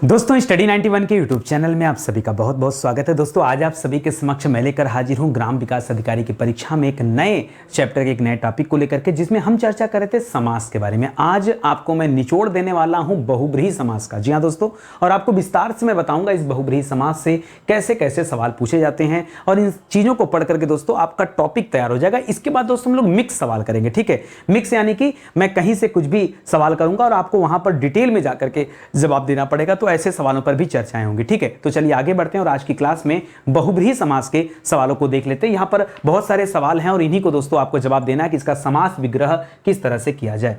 दोस्तों स्टडी 91 के YouTube channel में आप सभी का बहुत बहुत स्वागत है। दोस्तों आज आप सभी के समक्ष मैं लेकर हाजिर हूं ग्राम विकास अधिकारी की परीक्षा में एक नए चैप्टर के एक नए टॉपिक को लेकर के, जिसमें हम चर्चा कर रहे थे समास के बारे में। आज आपको मैं निचोड़ देने वाला हूं बहुब्रीहि समास का। जी हाँ दोस्तों, और आपको विस्तार से मैं बताऊंगा इस बहुब्रीहि समास से कैसे कैसे सवाल पूछे जाते हैं, और इन चीज़ों को पढ़ करके दोस्तों आपका टॉपिक तैयार हो जाएगा। इसके बाद दोस्तों हम लोग मिक्स सवाल करेंगे, ठीक है। मिक्स यानी कि मैं कहीं से कुछ भी सवाल करूंगा और आपको वहां पर डिटेल में जाकर के जवाब देना पड़ेगा, तो ऐसे सवालों पर भी चर्चाएं होंगी, ठीक है। तो चलिए आगे बढ़ते हैं और आज की क्लास में बहुब्रीहि समास के सवालों को देख लेते हैं। यहां पर बहुत सारे सवाल हैं और इन्हीं को दोस्तों आपको जवाब देना है कि इसका समास विग्रह किस तरह से किया जाए।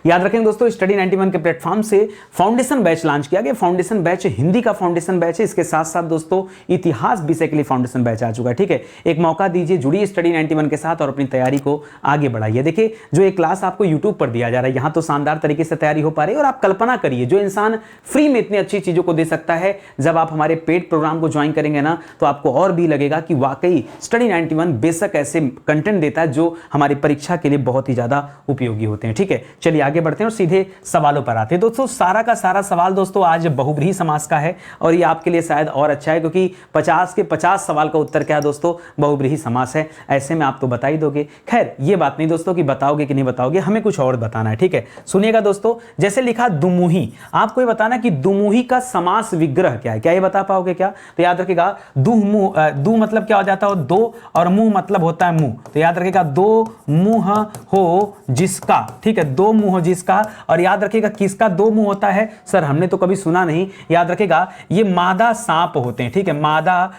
याद रखें दोस्तों, स्टडी 91 के प्लेटफॉर्म से फाउंडेशन बैच लॉन्च किया गया। फाउंडेशन बैच हिंदी का फाउंडेशन बैच है, इसके साथ साथ दोस्तों इतिहास विषय के लिए फाउंडेशन बैच आ चुका है, ठीक है। एक मौका दीजिए, जुड़िए स्टडी 91 के साथ और अपनी तैयारी को आगे बढ़ाइए। देखिए जो एक क्लास आपको यूट्यूब पर दिया जा रहा है, यहाँ तो शानदार तरीके से तैयारी हो पा रही है। और आप कल्पना करिए, जो इंसान फ्री में इतनी अच्छी चीज़ों को दे सकता है, जब आप हमारे पेड प्रोग्राम को ज्वाइन करेंगे ना, तो आपको और भी लगेगा कि वाकई स्टडी 91 बेशक ऐसे कंटेंट देता है जो हमारी परीक्षा के लिए बहुत ही ज़्यादा उपयोगी होते हैं, ठीक है। चलिए आगे बढ़ते हैं और सीधे सवालों पर आते हैं। दोस्तों सारा का सारा सवाल दोस्तों आज बहुब्रीहि समास का है, और ये आपके लिए शायद और अच्छा है, क्योंकि 50 के 50 सवाल का उत्तर क्या है दोस्तों, बहुब्रीहि समास है। ऐसे में आप तो बता ही दोगे। खैर ये बात नहीं दोस्तों कि बताओगे कि नहीं बताओगे, हमें कुछ और बताना है, ठीक है। सुनिएगा दोस्तों, जैसे लिखा दुमुही, आपको ये बताना कि दुमुही का समास विग्रह क्या है। क्या ये बता पाओगे क्या? तो याद रखिएगा, दू मतलब क्या हो जाता है, दो, और मुंह मतलब होता है मुंह। तो याद रखिएगा, दो मुंह हो जिसका, ठीक है, दो मुंह हो जिसका। और याद रखिएगा किसका दो मुंह होता है, सर हमने तो कभी सुना नहीं। याद रखिएगा ये मादा सांप होते हैं, ठीक है। मादा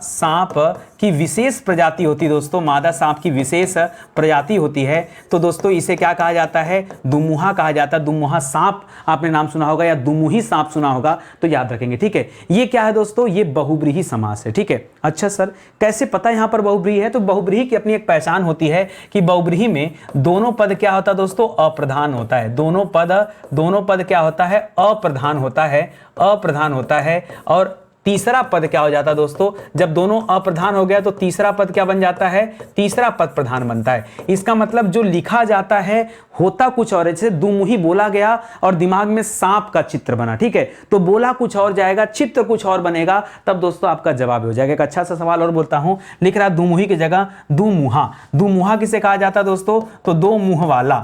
सांप की विशेष प्रजाति होती है दोस्तों, मादा सांप की विशेष प्रजाति होती है। तो दोस्तों इसे क्या कहा जाता है, दुमुहा कहा जाता है। दुमुहा सांप आपने नाम सुना होगा, या दुमुही सांप सुना होगा, तो याद रखेंगे, ठीक है। ये क्या है दोस्तों, ये बहुब्रीहि समास है, ठीक है। अच्छा सर कैसे पता यहां पर बहुब्रीहि है? तो बहुब्रीहि की अपनी एक पहचान होती है कि बहुब्रीहि में दोनों पद क्या होता है दोस्तों, अप्रधान होता है। दोनों पद क्या होता है, अप्रधान होता है। और तीसरा पद क्या हो जाता है दोस्तों, जब दोनों अप्रधान हो गया तो तीसरा पद क्या बन जाता है, तीसरा पद प्रधान बनता है। इसका मतलब जो लिखा जाता है होता कुछ और है। जैसे दुमुही बोला गया और दिमाग में सांप का चित्र बना, ठीक है, तो बोला कुछ और जाएगा, चित्र कुछ और बनेगा, तब दोस्तों आपका जवाब हो जाएगा। एक अच्छा सा सवाल और बोलता हूं, लिख रहा दुमुही की जगह दुमुहा किसे कहा जाता है दोस्तों, तो दो मुंह वाला,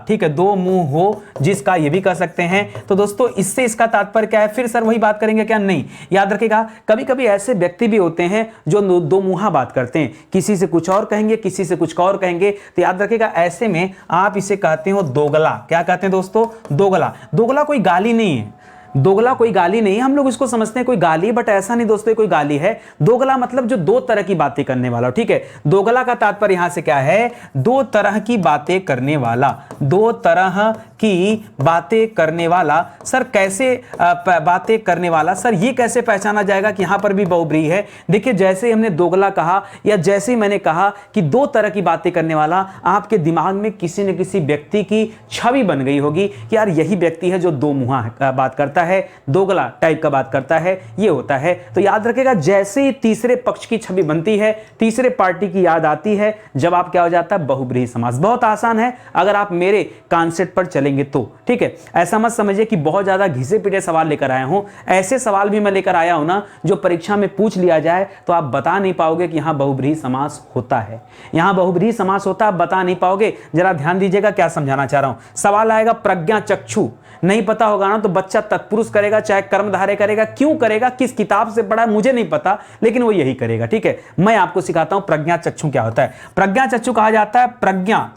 ठीक है, दो मुंह हो जिसका, ये भी कह सकते हैं। तो दोस्तों इससे इसका तात्पर्य क्या है, फिर सर वही बात करेंगे क्या? नहीं, याद रखिएगा कभी कभी ऐसे व्यक्ति भी होते हैं जो दो मुंहा बात करते हैं, किसी से कुछ और कहेंगे, किसी से कुछ और कहेंगे। तो याद रखिएगा ऐसे में आप इसे कहते हो दोगला। क्या कहते हैं दोस्तों, दोगला कोई गाली नहीं है। दोगला कोई गाली नहीं है, हम लोग इसको समझते हैं कोई गाली, बट ऐसा नहीं दोस्तों, कोई गाली है। दोगला मतलब जो दो तरह की बातें करने वाला, ठीक है। दोगला का तात्पर्य यहां से क्या है, दो तरह की बातें करने वाला, दो तरह की बातें करने वाला। सर कैसे बातें करने वाला, सर ये कैसे पहचाना जाएगा कि यहां पर भी बहुब्रीहि है? देखिए जैसे ही हमने दोगला कहा, या जैसे ही मैंने कहा कि दो तरह की बातें करने वाला, आपके दिमाग में किसी न किसी व्यक्ति की छवि बन गई होगी कि यार यही व्यक्ति है जो दो मुंहा बात करता है, दोगला टाइप का बात करता है, ये होता है। तो याद रखिएगा जैसे ही तीसरे पक्ष की छवि बनती है, तीसरे पार्टी की याद आती है, जवाब क्या हो जाता है, बहुब्रीहि समास। बहुत आसान है अगर आप मेरे कॉन्सेप्ट पर चलेंगे तो, ठीक है। ऐसा मत समझिए कि बहुत ज्यादा घिसे पिटे सवाल लेकर आया हूं। ऐसे सवाल भी मैं लेकर आया हूं ना, जो परीक्षा में पूछ लिया जाए तो आप बता नहीं पाओगे कि यहां बहुब्रीहि समास होता है। यहां बहुब्रीहि समास होता है, बता नहीं पाओगे। जरा ध्यान दीजिएगा क्या समझाना चाह रहा हूं। सवाल आएगा प्रज्ञा चक्षु, नहीं पता होगा ना तो बच्चा तत्पुरुष करेगा, चाहे कर्मधारय करेगा। क्यों करेगा, किस किताब से पढ़ा मुझे नहीं पता, लेकिन वो यही करेगा, ठीक है। मैं आपको सिखाता हूं प्रज्ञा चक्षु क्या होता है। प्रज्ञा चक्षु कहा जाता है प्रज्ञा,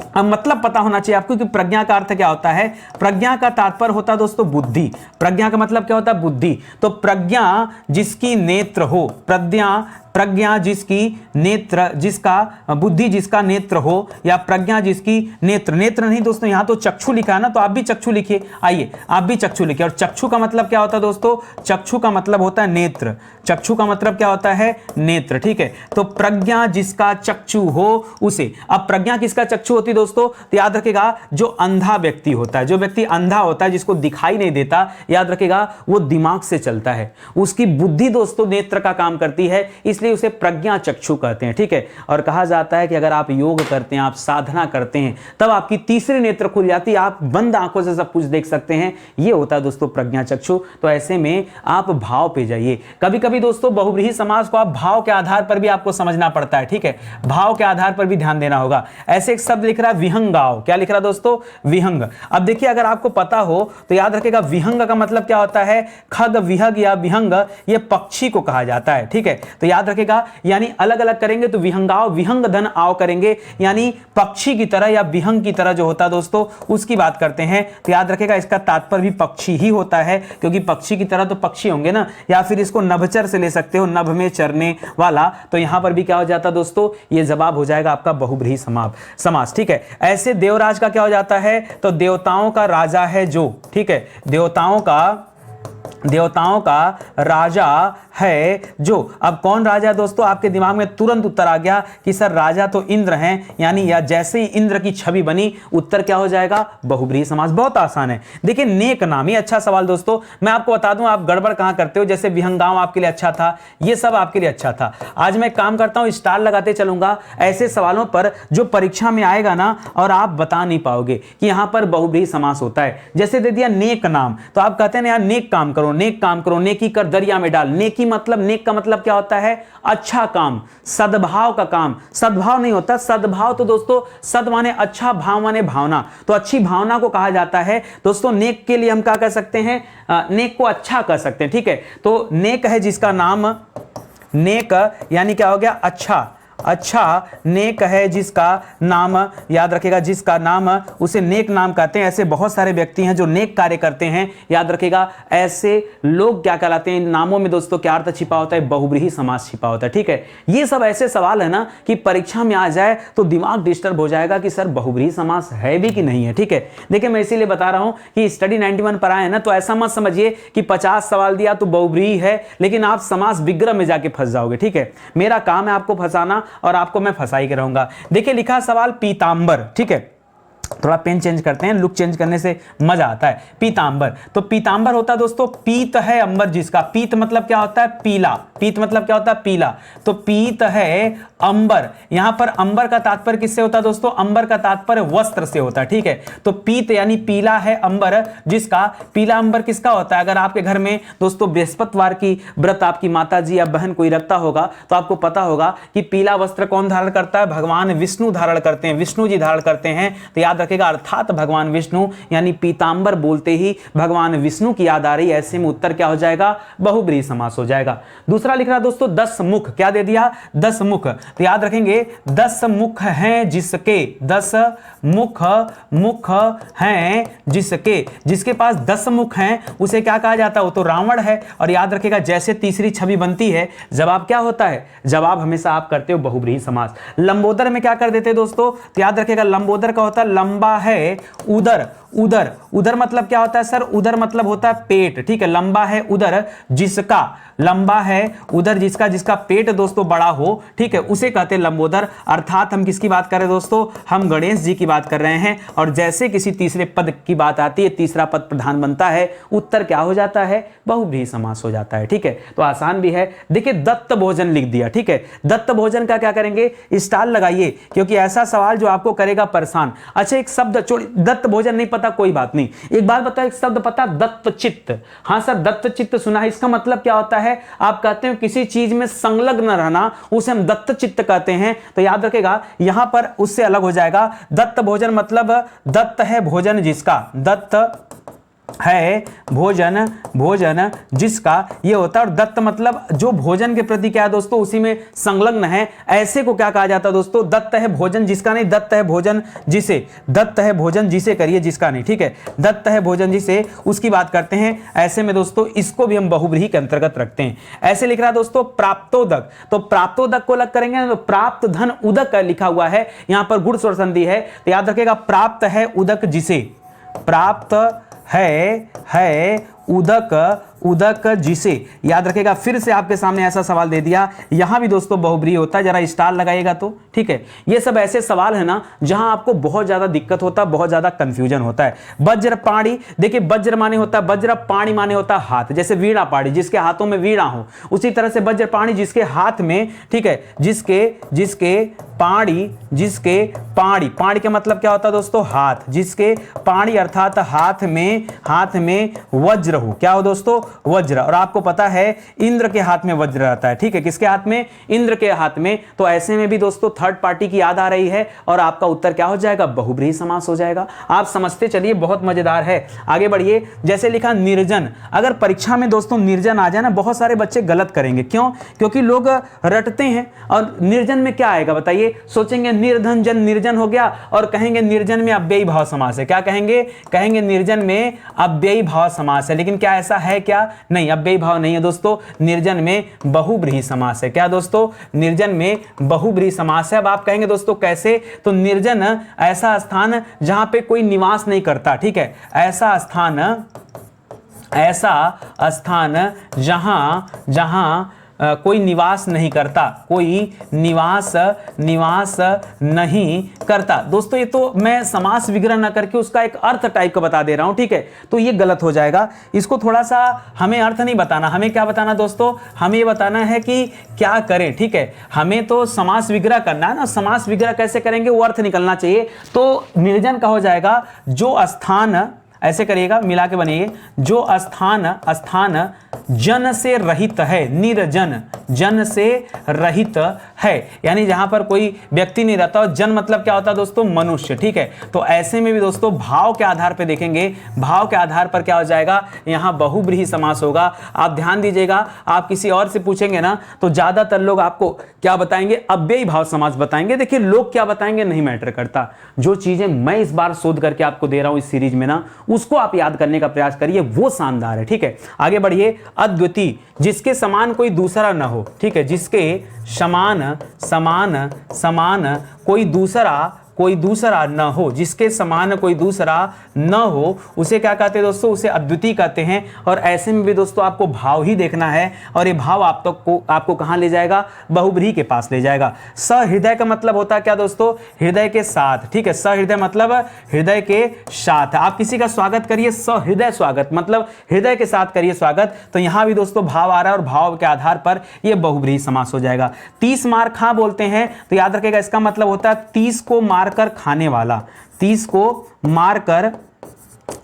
अब मतलब पता होना चाहिए आपको कि प्रज्ञा का अर्थ क्या होता है। प्रज्ञा का तात्पर्य होता है दोस्तों बुद्धि। प्रज्ञा का मतलब क्या होता है, बुद्धि। तो प्रज्ञा जिसकी नेत्र हो, प्रज्ञा जिसकी नेत्र, जिसका बुद्धि जिसका नेत्र हो, या प्रज्ञा जिसकी नेत्र नहीं दोस्तों, यहां तो चक्षु लिखा है ना, तो आप भी चक्षु लिखिए। आइए आप भी चक्षु लिखिए। और चक्षु का मतलब क्या होता है दोस्तों, चक्षु का मतलब होता है नेत्र। चक्षु का मतलब क्या होता है, नेत्र, ठीक है। तो प्रज्ञा जिसका चक्षु हो उसे। अब प्रज्ञा किसका चक्षु होती है दोस्तों, तो याद रखिएगा जो अंधा व्यक्ति होता है, जो व्यक्ति अंधा होता है, जिसको दिखाई नहीं देता, याद रखिएगा वो दिमाग से चलता है, उसकी बुद्धि दोस्तों नेत्र का काम करती है। इसलिए उसे प्रज्ञा चक्षु कहते हैं, ठीक है। और कहा जाता है कि अगर आप योग करते हैं, आप साधना करते हैं, तब आपकी तीसरी नेत्र खुल जाती है, आप बंद आंखों से सब कुछ देख सकते हैं। ये होता है दोस्तों प्रज्ञा चक्षु। तो ऐसे में आप भाव पे जाइए। कभी कभी दोस्तों बहुव्रीहि समास को आप भाव के आधार पर भी आपको समझना पड़ता है, ठीक है, भाव के आधार पर भी ध्यान देना होगा। ऐसे एक शब्द लिख रहा है विहंगाव, क्या लिख रहा है दोस्तों, विहंग। अब देखिए अगर आपको पता हो तो याद रखिएगा विहंग का मतलब क्या होता है, खग विहग या विहंग, ये पक्षी को कहा जाता है, ठीक है। तो याद रखिएगा, यानी अलग अलग करेंगे तो विहंगाव, विहंग धन आव करेंगे, यानी पक्षी की तरह या विहंग की तरह जो होता है दोस्तों उसकी बात करते हैं। तो याद रखिएगा इसका तात्पर्य भी पक्षी ही होता है, क्योंकि पक्षी की तरह तो पक्षी होंगे ना, या फिर इसको नभचर से ले सकते हो, नभ में चरने वाला। तो यहां पर भी क्या हो जाता दोस्तों, ये जवाब हो जाएगा आपका बहुव्रीहि समास, ठीक है। ऐसे देवराज का क्या हो जाता है, तो देवताओं का राजा है जो, ठीक है, देवताओं का राजा है जो। अब कौन राजा है दोस्तों, आपके दिमाग में तुरंत उत्तर आ गया कि सर राजा तो इंद्र हैं, यानी या जैसे ही इंद्र की छवि बनी उत्तर क्या हो जाएगा, बहुव्रीहि समास। बहुत आसान है। देखिए नेक नाम, ये अच्छा सवाल दोस्तों, मैं आपको बता दूं आप गड़बड़ कहां करते हो। जैसे विहंगाव आपके लिए अच्छा था, ये सब आपके लिए अच्छा था। आज मैं काम करता हूं, स्टार लगाते चलूंगा ऐसे सवालों पर जो परीक्षा में आएगा ना, और आप बता नहीं पाओगे कि यहां पर बहुव्रीहि समास होता है। जैसे दे दिया नेक नाम, तो आप कहते हैं ना यार नेक काम करो, नेक काम करो, नेकी कर दरिया में डाल। नेकी मतलब, नेक का मतलब क्या होता है, अच्छा काम, सद्भाव का काम। सद्भाव नहीं होता, सद्भाव तो दोस्तों सद माने अच्छा, भाव माने भावना, तो अच्छी भावना को कहा जाता है दोस्तों। नेक के लिए हम क्या कह सकते हैं, नेक को अच्छा कह सकते हैं, ठीक है। तो नेक है जिसका नाम, नेक यानी क्या हो गया, अच्छा, अच्छा नेक है जिसका नाम, याद रखिएगा जिसका नाम, उसे नेक नाम कहते हैं। ऐसे बहुत सारे व्यक्ति हैं जो नेक कार्य करते हैं, याद रखिएगा ऐसे लोग क्या कहलाते हैं। इन नामों में दोस्तों क्या अर्थ छिपा होता है, बहुव्रीहि समास छिपा होता है, ठीक है। ये सब ऐसे सवाल है ना कि परीक्षा में आ जाए तो दिमाग डिस्टर्ब हो जाएगा कि सर बहुव्रीहि समास है भी कि नहीं है, ठीक है। देखिए मैं इसीलिए बता रहा हूं कि स्टडी 91 पर आए ना, तो ऐसा मत समझिए कि 50 सवाल दिया तो बहुव्रीहि है, लेकिन आप समास विग्रह में जाके फंस जाओगे, ठीक है। मेरा काम है आपको फंसाना और आपको मैं फंसा ही के रहूंगा। देखिए लिखा सवाल पीतांबर, ठीक है, थोड़ा पेन चेंज करते हैं, लुक चेंज करने से मजा आता है। पीतांबर, तो पीतांबर होता है दोस्तों, पीत है अंबर जिसका। पीत मतलब क्या होता है, पीला। पीत मतलब क्या होता है, पीला। तो पीत है अंबर, यहां पर अंबर का तात्पर्य किससे होता है दोस्तों, अंबर का तात्पर्य वस्त्र से होता है, ठीक है। तो पीत यानी पीला है अंबर जिसका। पीला अंबर किसका होता है, अगर आपके घर में दोस्तों बृहस्पतिवार की व्रत आपकी माता जी या बहन कोई रखता होगा तो आपको पता होगा कि पीला वस्त्र कौन धारण करता है, भगवान विष्णु धारण करते हैं, विष्णु जी धारण करते हैं। तो याद रखेगा अर्थात भगवान विष्णु, यानी पीतांबर बोलते ही भगवान विष्णु की याद आ रही है। ऐसे में उत्तर क्या हो जाएगा, बहुव्रीहि समास हो जाएगा। दूसरा लिख रहा दोस्तों 10 मुख, क्या दे दिया, 10 मुख। तो याद रखेंगे 10 मुख हैं जिसके, 10 मुख हैं जिसके, जिसके पास 10 मुख हैं उसे क्या कहा जाता है, वो तो रावण है। और याद रखेगा जैसे तीसरी छवि बनती है जवाब क्या होता है, जवाब हमेशा आप करते हो बहुव्रीहि समास। लंबोदर में क्या कर देते दोस्तों, तो याद रखेगा लंबोदर का होता है लंबा है उदर। उदर, उदर मतलब क्या होता है सर, उदर मतलब होता है पेट, ठीक है। लंबा है उदर जिसका, लंबा है उदर जिसका, जिसका पेट दोस्तों बड़ा हो, ठीक है, उसे कहते हैं लंबोदर। अर्थात हम किसकी बात कर रहे हैं दोस्तों, हम गणेश जी की बात कर रहे हैं। और जैसे किसी तीसरे पद की बात आती है, तीसरा पद प्रधान बनता है, उत्तर क्या हो जाता है, बहुव्रीहि समास हो जाता है, ठीक है। तो आसान भी है। देखिए दत्त भोजन लिख दिया, ठीक है। दत्त भोजन का क्या करेंगे, स्टार लगाइए, क्योंकि ऐसा सवाल जो आपको करेगा परेशान। अच्छा एक शब्द छोड़, दत्त भोजन नहीं पता कोई बात नहीं, एक बात बताओ, एक शब्द पता, दत्तचित्त। हाँ सर दत्तचित्त सुना है, इसका मतलब क्या होता है, आप कहते हैं किसी चीज में संलग्न रहना, उसे हम दत्तचित्त कहते हैं। तो याद रखेगा यहां पर उससे अलग हो जाएगा। दत्त भोजन मतलब दत्त है भोजन जिसका, दत्त है भोजन, भोजन जिसका ये होता है। और दत्त मतलब जो भोजन के प्रति क्या है दोस्तों, उसी में संलग्न है, ऐसे को क्या कहा जाता है दोस्तों, दत्त है भोजन जिसका नहीं, दत्त है भोजन जिसे, दत्त है भोजन जिसे करिए, जिसका नहीं, ठीक है। दत्त है भोजन जिसे, उसकी बात करते हैं। ऐसे में दोस्तों इसको भी हम बहुव्रीहि के अंतर्गत रखते हैं। ऐसे लिख रहा है दोस्तों प्राप्तोदक, तो प्राप्तोदक को अलग करेंगे तो प्राप्त धन उदक लिखा हुआ है, यहां पर गुण स्वर संधि है। तो याद रखेगा प्राप्त है उदक जिसे, प्राप्त है उदक उदक जिसे, याद रखेगा, फिर से आपके सामने ऐसा सवाल दे दिया, यहां भी दोस्तों बहुब्रीहि होता है, जरा स्टार लगाइएगा तो ठीक है। ये सब ऐसे सवाल है ना जहां आपको बहुत ज्यादा दिक्कत होता है, बहुत ज्यादा कंफ्यूजन होता है। वज्र पाणी, देखिए वज्र माने होता है वज्र, पाणी माने होता है हाथ, जैसे वीणा पाणी जिसके हाथों में वीणा हो, उसी तरह से वज्र पाणी जिसके हाथ में, ठीक है, जिसके पाणी, पाणी का मतलब क्या होता है दोस्तों, हाथ, जिसके पाणी अर्थात हाथ में वज्र हो, क्या हो दोस्तों, वज्र। और आपको पता है इंद्र के हाथ में वज्र रहता है, ठीक है, किसके हाथ में, इंद्र के हाथ में। तो ऐसे में भी दोस्तों थर्ड पार्टी की याद आ रही है और आपका उत्तर क्या हो जाएगा, बहुब्रीहि समास हो जाएगा। आप समझते चलिए, बहुत मजेदार है। आगे बढ़िए, जैसे लिखा निर्जन, अगर परीक्षा में दोस्तों निर्जन आ जाए ना, बहुत सारे बच्चे गलत करेंगे, क्यों, क्योंकि लोग रटते हैं। और निर्जन में क्या आएगा बताइए, सोचेंगे निर्धन जन निर्जन हो गया और कहेंगे निर्जन में अव्ययी भाव समास है, क्या कहेंगे निर्जन में अव्ययी भाव समास है। लेकिन क्या ऐसा है क्या, नहीं, अव्ययी भाव नहीं है दोस्तों, निर्जन में बहुब्रीहि समास है। क्या दोस्तों, निर्जन में बहुब्रीहि समास है। अब आप कहेंगे दोस्तों कैसे, तो निर्जन ऐसा स्थान जहां पे कोई निवास नहीं करता, ठीक है, ऐसा स्थान जहां कोई निवास नहीं करता, कोई निवास नहीं करता। दोस्तों ये तो मैं समास विग्रह न करके उसका एक अर्थ टाइप का बता दे रहा हूं, ठीक है, तो ये गलत हो जाएगा। इसको थोड़ा सा हमें अर्थ नहीं बताना, हमें क्या बताना दोस्तों, हमें ये बताना है कि क्या करें, ठीक है, हमें तो समास विग्रह करना है ना। समास विग्रह कैसे करेंगे, वो अर्थ निकलना चाहिए। तो निर्जन का हो जाएगा जो स्थान, ऐसे करिएगा, मिला के बनिए, जो स्थान जन से रहित है, निर्जन, जन से रहित है, यानी जहां पर कोई व्यक्ति नहीं रहता। और जन मतलब क्या होता है दोस्तों, मनुष्य, ठीक है। तो ऐसे में भी दोस्तों भाव के आधार पर देखेंगे, भाव के आधार पर क्या हो जाएगा, यहां बहुब्रीहि समास होगा। आप ध्यान दीजिएगा, आप किसी और से पूछेंगे ना तो ज्यादातर लोग आपको क्या बताएंगे, अव्ययी भाव समास बताएंगे। देखिए लोग क्या बताएंगे नहीं मैटर करता, जो चीजें मैं इस बार शोध करके आपको दे रहा हूं इस सीरीज में ना, उसको आप याद करने का प्रयास करिए, वो शानदार है, ठीक है। आगे बढ़िए, अद्वितीय, जिसके समान कोई दूसरा न हो, ठीक है, जिसके समान कोई दूसरा न हो, जिसके समान कोई दूसरा न हो, उसे क्या कहते हैं दोस्तों, उसे अद्वितीय कहते हैं। और ऐसे में भी दोस्तों आपको भाव ही देखना है, और ये भाव आपको कहां ले जाएगा, बहुब्रीहि के पास ले जाएगा। सहृदय का मतलब होता है क्या दोस्तों, हृदय के साथ, ठीक है, सहृदय मतलब हृदय के साथ। आप किसी का स्वागत करिए, सहृदय स्वागत मतलब हृदय के साथ करिए स्वागत। तो यहां भी दोस्तों भाव आ रहा है और भाव के आधार पर यह बहुब्रीहि समास हो जाएगा। 30 मार खा बोलते हैं, तो याद रखिएगा इसका मतलब होता है 30 को मारकर खाने वाला, 30 को मारकर,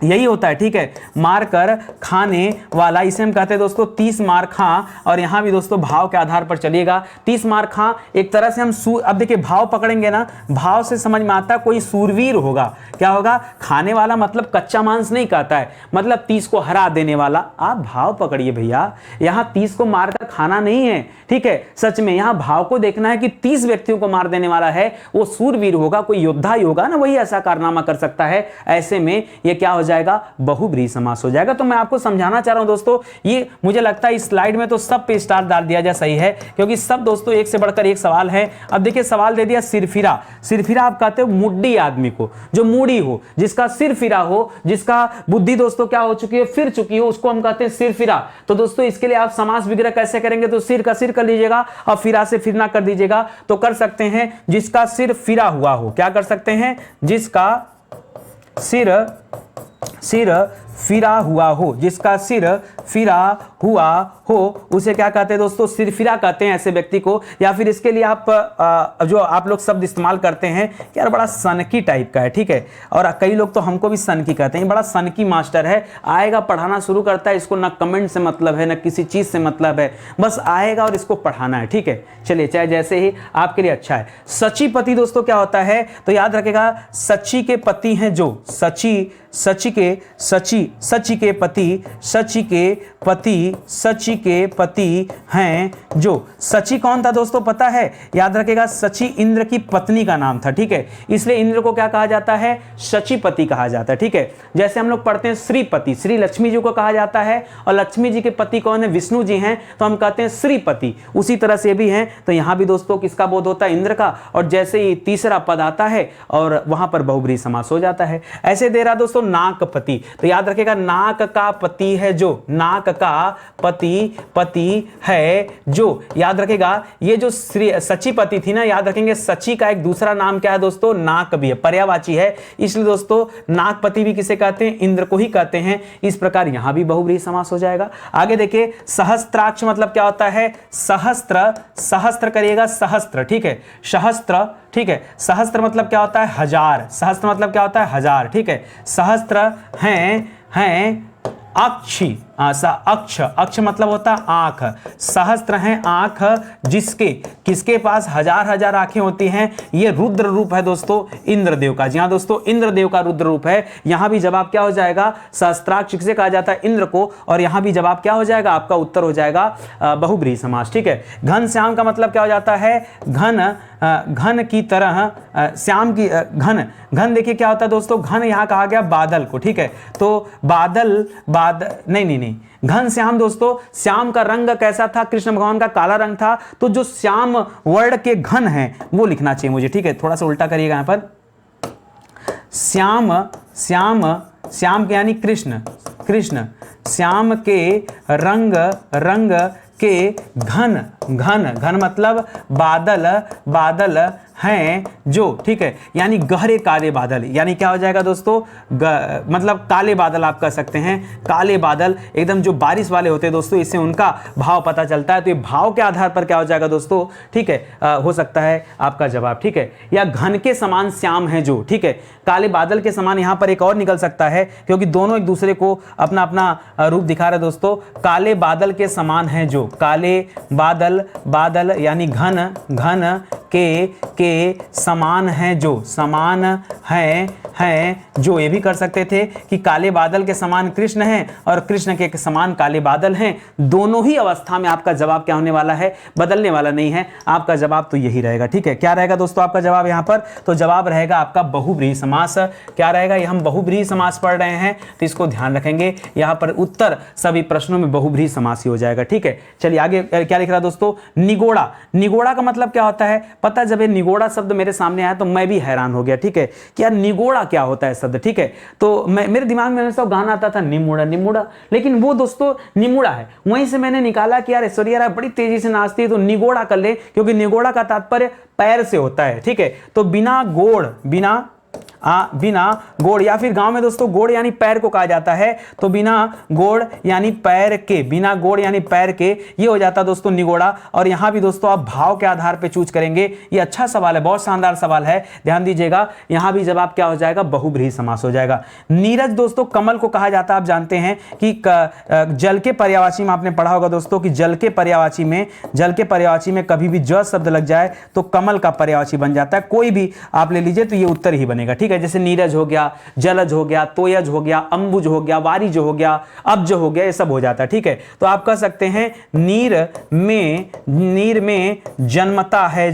यही होता है, ठीक है, मारकर खाने वाला, इसे हम कहते हैं दोस्तों 30 मार खा। और यहां भी दोस्तों भाव के आधार पर चलिएगा, 30 मार खा एक तरह से हम अब देखिए भाव पकड़ेंगे ना, भाव से समझ में आता है कोई सूरवीर होगा, क्या होगा, खाने वाला मतलब कच्चा मांस नहीं कहता है, मतलब 30 को हरा देने वाला। आप भाव पकड़िए भैया, यहां 30 को मारकर खाना नहीं है, ठीक है, सच में यहां भाव को देखना है कि 30 व्यक्तियों को मार देने वाला है, वो सूरवीर होगा, कोई योद्धा ही होगा ना, वही ऐसा कारनामा कर सकता है। ऐसे में ये क्या हो जाएगा, बहुब्रीहि समास हो जाएगा। तो मैं आपको समझाना चाह रहा हूं दोस्तों, ये मुझे लगता है इस स्लाइड में तो सब पे स्टार डाल दिया जाए, सही है, क्योंकि सब दोस्तों एक से बढ़कर एक सवाल है। अब देखिए सवाल दे दिया सिरफिरा, सिरफिरा आप कहते हो मुड्डी आदमी को, जो मूडी हो, जिसका सिर फिरा हो, जिसका बुद्धि दोस्तों क्या हो चुकी है, फिर चुकी हो, उसको हम कहते हैं सिरफिरा। तो दोस्तों इसके लिए आप समास विग्रह कैसे करेंगे, तो सिर का सिर कर लीजिएगा और फिरा से फिरना कर दीजिएगा। तो कर सकते हैं जिसका सिर फिरा हुआ हो, क्या कर सकते हैं, जिसका सिर फिरा हुआ हो, जिसका सिर फिरा हुआ हो, उसे क्या कहते हैं दोस्तों, सिरफिरा कहते हैं ऐसे व्यक्ति को। या फिर इसके लिए आप जो आप लोग शब्द इस्तेमाल करते हैं कि यार बड़ा सनकी टाइप का है, ठीक है, और कई लोग तो हमको भी सनकी कहते हैं, बड़ा सनकी मास्टर है, आएगा पढ़ाना शुरू करता है, इसको ना कमेंट से मतलब है ना किसी चीज से मतलब है, बस आएगा और इसको पढ़ाना है, ठीक है। चलिए चाहे जैसे ही आपके लिए अच्छा है। सचीपति दोस्तों क्या होता है, तो याद रखेगा सची के पति हैं जो, सची के पति हैं जो। सची कौन था दोस्तों पता है, याद रखेगा सची इंद्र की पत्नी का नाम था, ठीक है, इसलिए इंद्र को क्या कहा जाता है, सचीपति कहा जाता है, ठीक है। जैसे हम लोग पढ़ते हैं श्रीपति, श्री लक्ष्मी जी को कहा जाता है, और लक्ष्मी जी के पति कौन है, विष्णु जी हैं, तो हम कहते हैं श्रीपति। उसी तरह से भी हैं, तो यहां भी दोस्तों किसका बोध होता है, इंद्र का। और जैसे ही तीसरा पद आता है और वहां पर बहुब्रीहि समास हो जाता है। ऐसे दे रहा दोस्तों नागपति, तो याद रखिएगा, नाक का पति है जो, नाक का पति है जो। याद रखिएगा ये जो सचिपति थी ना, याद रखेंगे सची का एक दूसरा नाम क्या है दोस्तों, नाक भी है, पर्यायवाची है, इसलिए दोस्तों नाकपति भी किसे कहते हैं, इंद्र को ही कहते हैं। इस प्रकार यहां भी बहुब्रीहि समास हो जाएगा। आगे देखिए, सहस्त्राक्ष मतलब क्या होता है, सहस्त्र करिएगा, सहस्त्र, ठीक है, सहस्त्र, ठीक है, सहस्त्र मतलब क्या होता है, हजार, सहस्त्र मतलब क्या होता है, हजार, ठीक है। सहस्त्र हैं अक्षी, अक्ष, अक्ष मतलब होता है आंख, सहस्त्र हैं आंख जिसके, किसके पास हजार हजार आंखें होती हैं, ये रुद्र रूप है दोस्तों इंद्रदेव का। जी हाँ दोस्तों, इंद्रदेव का रुद्र रूप है। यहां भी जवाब क्या हो जाएगा, सहस्त्राक्ष से कहा जाता है इंद्र को, और यहां भी जवाब क्या हो जाएगा, आपका उत्तर हो जाएगा बहुब्रीहि समास, ठीक है। घनश्याम का मतलब क्या हो जाता है, घन की तरह, श्याम की, घन देखिए क्या होता है दोस्तों, घन यहां कहा गया बादल को, ठीक है। तो बादल नहीं, घन श्याम दोस्तों, श्याम का रंग कैसा था, कृष्ण भगवान का काला रंग था, तो जो श्याम वर्ण के घन है वो लिखना चाहिए मुझे, ठीक है। थोड़ा सा उल्टा करिएगा यहां पर, श्याम के यानी कृष्ण, श्याम के रंग के घन मतलब बादल हैं जो, ठीक है, यानी गहरे काले बादल, यानी क्या हो जाएगा दोस्तों, मतलब काले बादल आप कह सकते हैं, काले बादल एकदम जो बारिश वाले होते हैं दोस्तों, इससे उनका भाव पता चलता है। तो ये भाव के आधार पर क्या हो जाएगा दोस्तों, ठीक है, हो सकता है आपका जवाब, ठीक है। या घन के समान श्याम है जो, ठीक है, काले बादल के समान, यहां पर एक और निकल सकता है क्योंकि दोनों एक दूसरे को अपना अपना रूप दिखा रहे दोस्तों, काले बादल के समान है जो, काले बादल यानी घन के समान है जो, समान है जो। ये भी कर सकते थे कि काले बादल के समान कृष्ण हैं और कृष्ण के समान काले बादल हैं। दोनों ही अवस्था में आपका जवाब क्या होने वाला है, बदलने वाला नहीं है, आपका जवाब तो यही रहेगा, ठीक है। क्या रहेगा दोस्तों आपका जवाब यहां पर, तो जवाब रहेगा आपका बहुब्रीहि समास। क्या रहेगा, ये हम बहुब्रीहि समास पढ़ रहे हैं तो इसको ध्यान रखेंगे, यहां पर उत्तर सभी प्रश्नों में बहुब्रीहि समास ही हो जाएगा, ठीक है। चलिए आगे क्या लिख रहा है दोस्तों, निगोड़ा का मतलब क्या होता है, पता जब ये निगोड़ा शब्द मेरे सामने आया तो मैं भी हैरान हो गया, ठीक है, कि यार निगोड़ा क्या होता है शब्द, ठीक है। तो मेरे दिमाग में हमेशा गाना आता था निमुड़ा, लेकिन वो दोस्तों निमुड़ा है, वहीं से मैंने निकाला कि यार ऐश्वर्या राय बड़ी तेजी से नाचती है तो निगोड़ा कर ले, क्योंकि निगोड़ा का तात्पर्य पैर से होता है, ठीक है। तो बिना गोड़, या फिर गांव में दोस्तों गोड़ यानी पैर को कहा जाता है, तो बिना गोड़ यानी पैर के, बिना गोड़ यानी पैर के, ये हो जाता दोस्तों निगोड़ा। और यहां भी दोस्तों आप भाव के आधार पे चूज करेंगे। ये अच्छा सवाल है, बहुत शानदार सवाल है, ध्यान दीजिएगा। यहां भी जवाब क्या हो जाएगा, बहुब्रीहि समास हो जाएगा। नीरज दोस्तों कमल को कहा जाता है, आप जानते हैं कि जल के पर्यायवाची में आपने पढ़ा होगा दोस्तों कि जल के पर्यायवाची में कभी भी ज शब्द लग जाए तो कमल का पर्यायवाची बन जाता है। कोई भी आप ले लीजिए तो ये उत्तर ही बनेगा, ठीक है। जैसे नीरज हो गया, जलज हो गया, तोयज हो गया, अंबुज हो गया, वारिज हो गया, अब्ज हो गया, ये सब हो जाता है, ठीक है। तो आप कह सकते हैं नीर में जन्मता है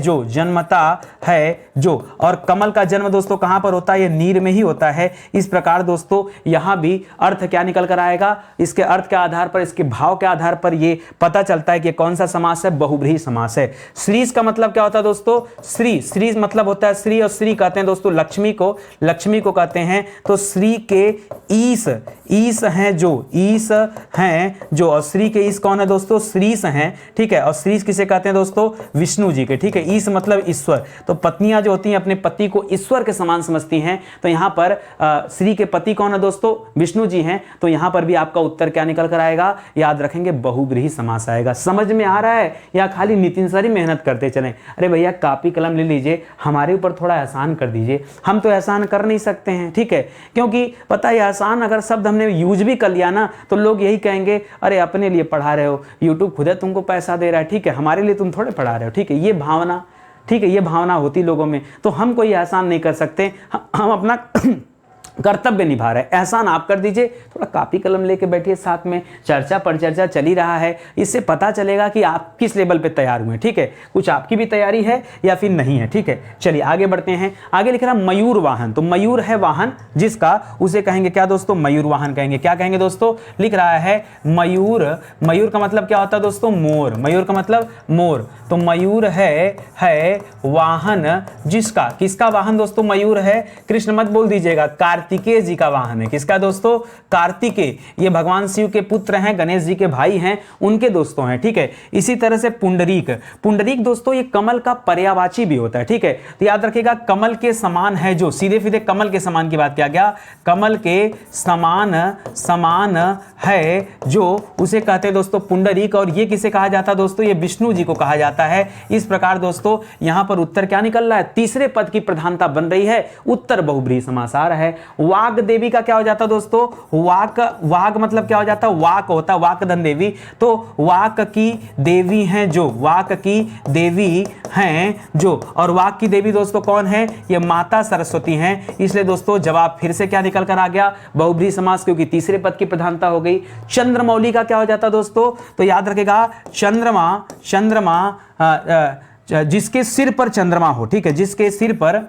जो, और कमल का जन्म दोस्तों कहां पर होता है, ये नीर में ही होता है। इस प्रकार दोस्तों यहां भी अर्थ क्या निकल कर आएगा, इसके अर्थ के आधार पर, इसके भाव के आधार पर ये पता चलता है कि कौन सा समास है, बहुब्रीहि समास है। श्रीज का मतलब क्या होता है दोस्तों, श्री मतलब होता है श्री, और श्री कहते हैं दोस्तों लक्ष्मी को कहते हैं। तो श्री के ईश हैं जो, और श्री के ईश कौन है दोस्तों, श्रीश हैं, ठीक है। और श्रीश किसे कहते हैं दोस्तों, विष्णु जी के, ठीक है। ईश मतलब ईश्वर, तो पत्नियां जो होती हैं अपने पति को ईश्वर के समान समझती हैं। तो यहां पर श्री के पति कौन है दोस्तों, विष्णु जी हैं। तो यहां पर भी आपका उत्तर क्या निकल कर आएगा, याद रखेंगे बहुब्रीहि समास आएगा। समझ में आ रहा है या खाली नितिन सर ही मेहनत करते चलें? अरे भैया कापी कलम ले लीजिए, हमारे ऊपर थोड़ा आसान कर दीजिए, हम तो आसान कर नहीं सकते हैं, ठीक है। क्योंकि पता है आसान अगर शब्द हमने यूज भी कर लिया ना तो लोग यही कहेंगे अरे अपने लिए पढ़ा रहे हो, यूट्यूब खुद है तुमको पैसा दे रहा है, ठीक है, हमारे लिए तुम थोड़े पढ़ा रहे हो, ठीक है। ये भावना, ठीक है, ये भावना होती लोगों में, तो हम कोई आसान नहीं कर सकते, हम अपना कर्तव्य निभा रहे हैं। एहसान आप कर दीजिए, थोड़ा कॉपी कलम लेके बैठिए साथ में, चर्चा पर चर्चा चल ही रहा है, इससे पता चलेगा कि आप किस लेवल पे तैयार हुए, ठीक है। कुछ आपकी भी तैयारी है या फिर नहीं है, ठीक है। चलिए आगे बढ़ते हैं। आगे लिख रहा है मयूर वाहन, तो मयूर है वाहन जिसका, उसे कहेंगे क्या दोस्तों, मयूर वाहन कहेंगे। क्या कहेंगे दोस्तों, लिख रहा है मयूर, मयूर का मतलब क्या होता है दोस्तों, मोर, मयूर का मतलब मोर। तो मयूर है वाहन जिसका, किसका वाहन दोस्तों, मयूर है, कृष्ण मत बोल दीजिएगा, कार्तिकेय जी का वाहन है। किसका दोस्तों? कार्तिकेय, ये भगवान शिव के पुत्र हैं, गणेश जी के भाई हैं, उनके दोस्तों हैं, ठीक है। इसी तरह से पुंडरीक, पुंडरीक दोस्तों ये कमल का पर्यायवाची भी होता है, ठीक है। तो याद रखिएगा कमल के समान है, जो सीधे सीधे कमल के समान की बात किया गया, कमल के समान समान है जो, उसे कहते हैं दोस्तों पुंडरीक। और ये किसे कहा जाता है दोस्तों? ये विष्णु जी को कहा जाता है। इस प्रकार दोस्तों यहां पर उत्तर क्या निकल रहा है? तीसरे पद की प्रधानता बन रही है, उत्तर बहुब्रीहि समास आ रहा है। वाग देवी का क्या हो जाता है दोस्तों? वाक, वाग मतलब क्या हो जाता है? वाक होता है, वाकधन देवी। तो वाक की देवी हैं जो, वाक की देवी हैं जो, और वाक की देवी दोस्तों कौन है? ये माता सरस्वती हैं। इसलिए दोस्तों जवाब फिर से क्या निकल कर आ गया? बहुब्रीहि समास, क्योंकि तीसरे पद की प्रधानता हो गई। चंद्रमौली का क्या हो जाता दोस्तों? तो याद रखेगा चंद्रमा, चंद्रमा जिसके सिर पर चंद्रमा हो, ठीक है, जिसके सिर पर,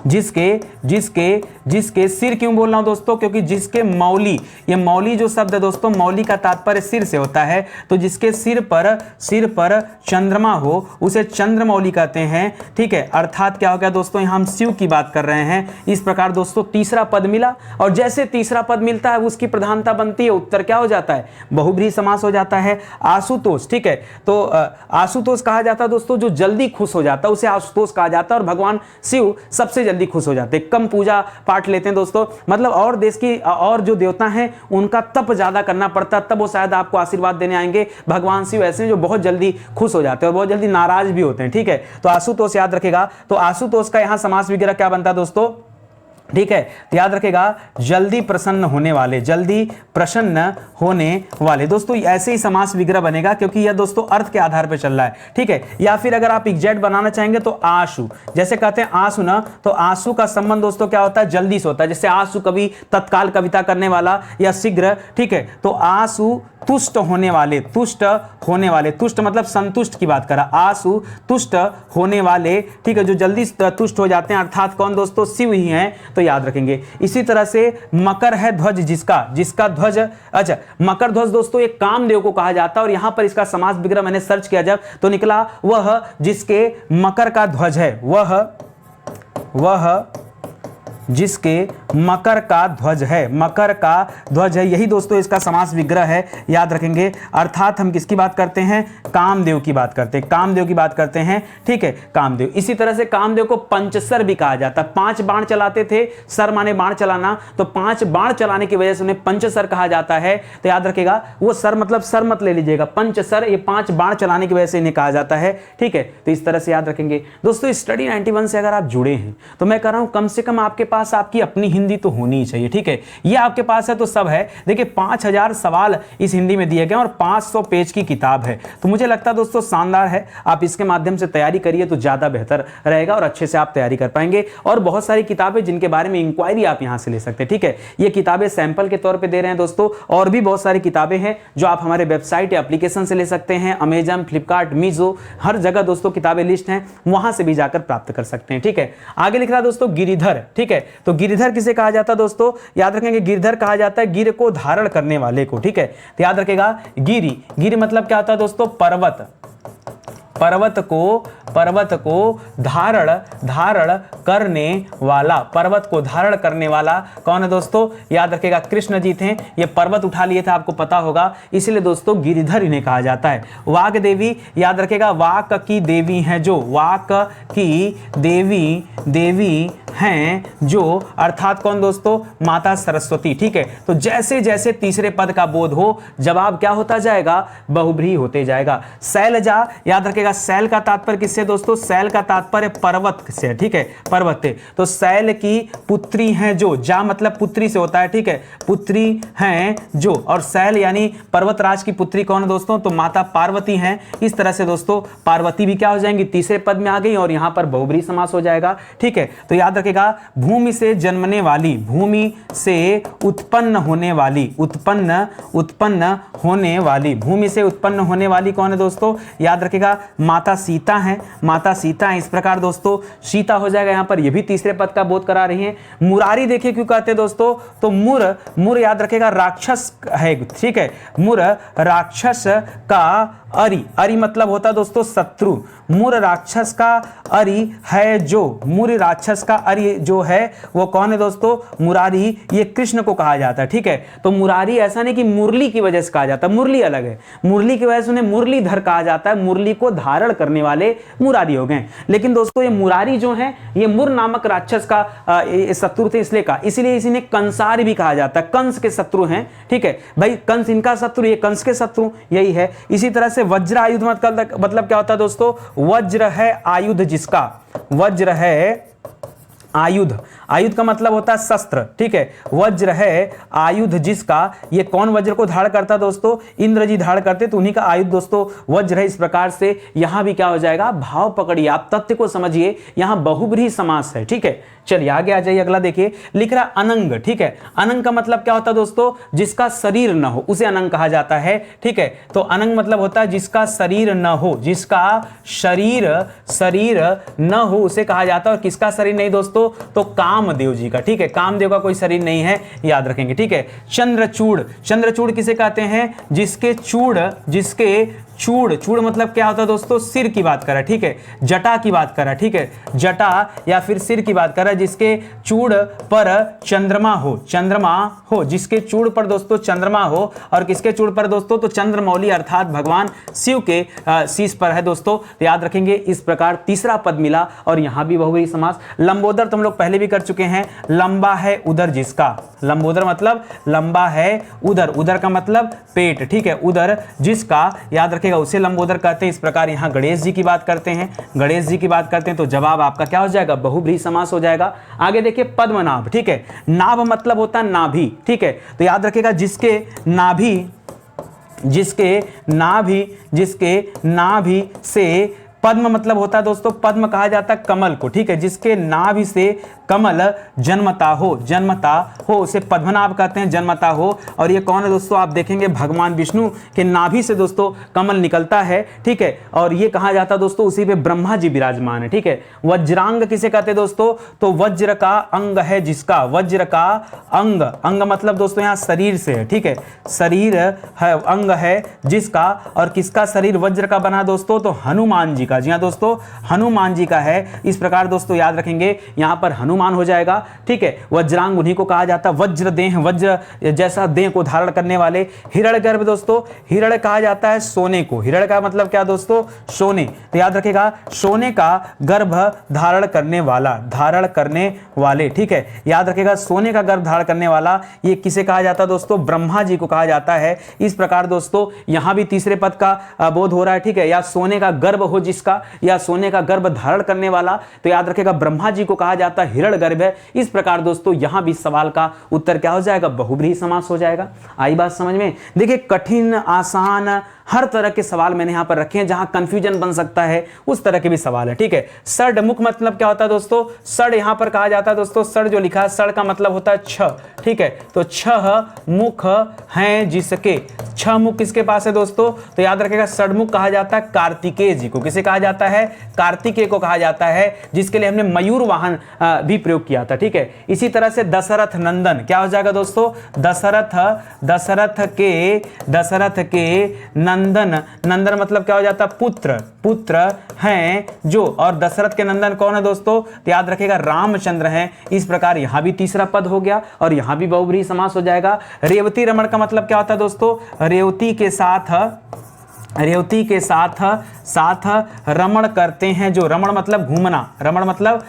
जिसके जिसके जिसके सिर क्यों बोल रहा हूं दोस्तों? क्योंकि जिसके मौली, ये मौली जो शब्द है दोस्तों, मौली का तात्पर्य सिर से होता है। तो जिसके सिर पर चंद्रमा हो उसे चंद्रमौली कहते हैं, ठीक है। अर्थात क्या हो गया दोस्तों? यहां हम शिव की बात कर रहे हैं। इस प्रकार दोस्तों तीसरा पद मिला, और जैसे तीसरा पद मिलता है उसकी प्रधानता बनती है, उत्तर क्या हो जाता है? बहुब्रीहि समास हो जाता है। आशुतोष, ठीक है। तो आशुतोष कहा जाता है दोस्तों जो जल्दी खुश हो जाता है, उसे आशुतोष कहा जाता है। और भगवान शिव सबसे जल्दी खुश हो जाते हैं, कम पूजा पाठ लेते हैं दोस्तों, मतलब और देश की और जो देवता हैं उनका तप ज्यादा करना पड़ता, तब वो शायद आपको आशीर्वाद देने आएंगे। भगवान शिव ऐसे हैं जो बहुत जल्दी खुश हो जाते हैं और बहुत जल्दी नाराज भी होते हैं, ठीक है। तो आशुतोष याद रखेगा। तो आशुतोष का यहां समास वगैरह क्या बनता है दोस्तों? ठीक है, तो याद रखेगा जल्दी प्रसन्न होने वाले, जल्दी प्रसन्न होने वाले। दोस्तों ऐसे ही समास विग्रह बनेगा, क्योंकि यह दोस्तों अर्थ के आधार पर चल रहा है, ठीक है। या फिर अगर आप एग्जैक्ट बनाना चाहेंगे तो आशु, जैसे कहते हैं आंसू ना, तो आंसू का संबंध दोस्तों क्या होता है? जल्दी से होता है। जैसे आंसू कवि तत्काल कविता करने वाला या शीघ्र, ठीक है। तो आंसू तुष्ट होने वाले, तुष्ट होने वाले, तुष्ट मतलब संतुष्ट की बात करा, आंसू तुष्ट होने वाले, ठीक है, जो जल्दी तुष्ट हो जाते हैं, अर्थात कौन दोस्तों? शिव ही हैं, तो याद रखेंगे। इसी तरह से मकर है ध्वज जिसका, जिसका ध्वज, अच्छा मकर ध्वज दोस्तों एक कामदेव को कहा जाता है। और यहां पर इसका समास विग्रह मैंने सर्च किया जब, तो निकला वह जिसके मकर का ध्वज है, वह जिसके मकर का ध्वज है, मकर का ध्वज है, यही दोस्तों इसका समास विग्रह है, याद रखेंगे। अर्थात हम किसकी बात करते हैं? कामदेव की बात करते हैं, कामदेव की बात करते हैं, ठीक है, कामदेव। इसी तरह से कामदेव को पंचसर भी कहा जाता है। 5 बाण चलाते थे, सर माने बाण चलाना, तो 5 बाण चलाने की वजह से उन्हें पंचसर कहा जाता है। तो याद रखेगा वो सर मतलब सर मत ले लीजिएगा, पंचसर, ये 5 बाण चलाने की वजह से इन्हें कहा जाता है, ठीक है। तो इस तरह से याद रखेंगे दोस्तों। स्टडी 91 से अगर आप जुड़े हैं तो मैं कह रहा हूं कम से कम आपके पास आपकी अपनी हिंदी तो होनी ही चाहिए, ठीक है। ये आपके पास है तो सब है। देखिए 5000 सवाल इस हिंदी में दिए गए और 500 पेज की किताब है, तो मुझे लगता है दोस्तों शानदार है। आप इसके माध्यम से तैयारी करिए तो ज्यादा बेहतर रहेगा और अच्छे से आप तैयारी कर पाएंगे। और बहुत सारी किताबें जिनके बारे में इंक्वायरी आप यहां से ले सकते हैं, ठीक है। ये किताबें सैंपल के तौर पर दे रहे हैं दोस्तों, और भी बहुत सारी किताबें हैं जो आप हमारे वेबसाइट या एप्लीकेशन से ले सकते हैं। अमेजन, फ्लिपकार्ट, मीजो, हर जगह दोस्तों किताबें लिस्ट हैं, वहां से भी जाकर प्राप्त कर सकते हैं, ठीक है। आगे लिख रहा दोस्तों गिरिधर, ठीक है। तो गिरिधर किसे कहा जाता है दोस्तों? याद रखेंगे गिरधर कहा जाता है गिर को धारण करने वाले को, ठीक है। तो याद रखेगा गिरी, गिरी मतलब क्या होता है दोस्तों? पर्वत, पर्वत को धारण करने वाला, पर्वत को धारण करने वाला कौन है दोस्तों? याद रखेगा कृष्ण जी थे, ये पर्वत उठा लिए थे, आपको पता होगा, इसलिए दोस्तों गिरिधर इन्हें कहा जाता है। वाक देवी, याद रखेगा वाक की देवी हैं जो, वाक की देवी हैं जो, अर्थात कौन दोस्तों? माता सरस्वती, ठीक है। तो जैसे जैसे तीसरे पद का बोध हो जवाब क्या होता जाएगा? बहुब्रीहि होते जाएगा। शैलजा, याद रखेगा शैल का तात्पर्य किससे दोस्तों? शैल का तात्पर्य पर्वत से, ठीक है, पर्वत से। तो शैल की पुत्री हैं जो, जा मतलब पुत्री से होता है, ठीक है, पुत्री हैं जो, और शैल यानी पर्वतराज की पुत्री कौन है दोस्तों? तो माता पार्वती हैं। इस तरह से दोस्तों पार्वती भी क्या हो जाएंगी? तीसरे पद में आ गई और यहां पर बहुब्रीहि समास हो जाएगा, ठीक है। तो याद रखेगा भूमि से जन्मने वाली, भूमि से उत्पन्न होने वाली, उत्पन्न होने वाली, भूमि से उत्पन्न होने वाली कौन है दोस्तों? याद रखेगा माता सीता है, माता सीता है। इस प्रकार दोस्तों सीता हो जाएगा यहां पर, ये भी तीसरे पद का बोध करा रही है। मुरारी देखिए क्यों कहते हैं दोस्तों? तो मुर याद रखेगा राक्षस है, ठीक है, मुर राक्षस का अरि, अरि मतलब होता है दोस्तों शत्रु। मुर राक्षस का अरि है जो, मुर राक्षस का अरि जो है वो कौन है दोस्तों? मुरारी। ये कृष्ण को कहा जाता है, ठीक है। तो मुरारी ऐसा नहीं कि मुरली की वजह से कहा जाता है, मुरली अलग है, मुरली की वजह से उन्हें मुरलीधर कहा जाता है, मुरली को धारण करने वाले मुरारी हो गए। लेकिन दोस्तों ये मुरारी जो है ये मुर नामक राक्षस का शत्रु थे, इसलिए कहा, इसीलिए इन्हें कंसार भी कहा जाता है, कंस के शत्रु हैं, ठीक है भाई। कंस इनका शत्रु, ये कंस के शत्रु, यही है। इसी तरह से वज्र आयुध मतलब क्या होता है दोस्तों? वज्र है आयुध जिसका, वज्र है आयुध, आयुध का मतलब होता है शस्त्र, ठीक है। वज्र है आयुध जिसका, ये कौन वज्र को धारण करता है दोस्तों? इंद्र जी धारण करते, तो उन्हीं का आयुध दोस्तों वज्र है। इस प्रकार से यहां भी क्या हो जाएगा? भाव पकड़िए, आप तथ्य को समझिए, यहां बहुब्रीहि समास है, ठीक है। चलिए आगे आ जाइए, अगला देखिए, लिख रहा अनंग, ठीक है। अनंग का मतलब क्या होता है दोस्तों? जिसका शरीर न हो, उसे अनंग कहा जाता है, ठीक है। तो अनंग मतलब होता है जिसका शरीर न हो, जिसका शरीर न हो उसे कहा जाता है। और किसका शरीर नहीं दोस्तों? तो कामदेव जी का, ठीक है। कामदेव का कोई शरीर नहीं है, याद रखेंगे, ठीक है। चंद्रचूड़, चंद्रचूड़ किसे कहते हैं? जिसके चूड़ मतलब क्या होता है दोस्तों? सिर की बात कर रहा है, ठीक है। जटा की बात कर रहा है, ठीक है। जटा या फिर सिर की बात कर रहा है, जिसके चूड़ पर चंद्रमा हो, जिसके चूड़ पर दोस्तों चंद्रमा हो। और किसके चूड़ पर दोस्तों? तो चंद्रमौली अर्थात भगवान शिव के शीश पर है दोस्तों। तो याद रखेंगे, इस प्रकार तीसरा पद मिला। और यहां भी बहुब्रीहि समास। लंबोदर तुम लोग पहले भी कर चुके हैं, लंबा है उदर जिसका, लंबोदर मतलब लंबा है उदर, उदर का मतलब पेट, ठीक है। उदर जिसका, याद रखेगा, उसे लंबोदर कहते हैं। इस प्रकार यहां गणेश जी की बात करते हैं, गणेश जी की बात करते हैं, तो जवाब आपका क्या हो जाएगा? बहुब्रीहि समास हो जाएगा। आगे देखिए पद्मनाभ, ठीक है। नाभ मतलब होता है नाभि, ठीक है। तो याद रखेगा, जिसके नाभि से, पद्म मतलब होता है दोस्तों, पद्म कहा जाता है कमल को, ठीक है। जिसके नाभि से कमल जन्मता हो उसे पद्मनाभ कहते हैं, जन्मता हो। और ये कौन है दोस्तों? आप देखेंगे भगवान विष्णु के नाभि से दोस्तों कमल निकलता है, ठीक है। और ये कहा जाता है दोस्तों, उसी पे ब्रह्मा जी विराजमान है, ठीक है। वज्रांग किसे कहते हैं दोस्तों? तो वज्र का अंग है जिसका, वज्र का अंग, अंग मतलब दोस्तों यहाँ शरीर से है, ठीक है। शरीर है, अंग है जिसका। और किसका शरीर वज्र का बना दोस्तों? तो हनुमान जी का, जी हाँ दोस्तों, हनुमान जी का है। इस प्रकार दोस्तों याद रखेंगे, यहां पर हनुमान हो जाएगा, ठीक है। वज्रांग उन्हीं को कहा जाता है, वज्र देह, वज्र जैसा देह को धारण करने वाले। हिरण्यगर्भ दोस्तों, हिरण्य कहा जाता है सोने को, हिरण्य का मतलब क्या दोस्तों? सोने। तो याद रखेगा, सोने का गर्भ धारण करने वाले, ठीक है। याद रखेगा, सोने का गर्भ धारण करने वाला, ये किसे कहा जाता है दोस्तों? ब्रह्मा जी को कहा जाता है। इस प्रकार दोस्तों यहां भी तीसरे पद का बोध हो रहा है, ठीक है। या सोने का गर्भ हो जिसका, या सोने का गर्भ धारण करने वाला, तो याद रखेगा ब्रह्मा जी को कहा जाता है हिरण्यगर्भ है। इस प्रकार दोस्तों यहां भी सवाल का उत्तर क्या हो जाएगा? बहुब्रीहि समास हो जाएगा। आई बात समझ में? देखिए कठिन, आसान, हर तरह के सवाल मैंने यहां पर रखे हैं, जहां कंफ्यूजन बन सकता है उस तरह के भी सवाल है, ठीक है। सड़ मुख मतलब क्या होता है दोस्तों? सड़ यहां पर कहा जाता है दोस्तों, सड़ जो लिखा है, सड़ का मतलब होता है छह, ठीक है। तो छह मुख हैं जिसके, छह मुख किसके पास है दोस्तों? तो याद रखेगा, सड़मुख कहा जाता है कार्तिकेय जी को। किसे कहा जाता है? कार्तिकेय को कहा जाता है, जिसके लिए हमने मयूर वाहन भी प्रयोग किया था, ठीक है। इसी तरह से दशरथ नंदन क्या हो जाएगा दोस्तों? दशरथ के नंदन, नंदन मतलब क्या हो जाता है? पुत्र हैं जो। और दशरथ के नंदन कौन है दोस्तों? तो याद रखेगा रामचंद्र हैं। इस प्रकार यहां भी तीसरा पद हो गया और यहां भी बहुब्रीहि समास हो जाएगा। रेवती रमण का मतलब क्या होता है दोस्तों? रेवती के साथ रमण करते हैं जो, रमण मतलब घूमना, रमण मतलब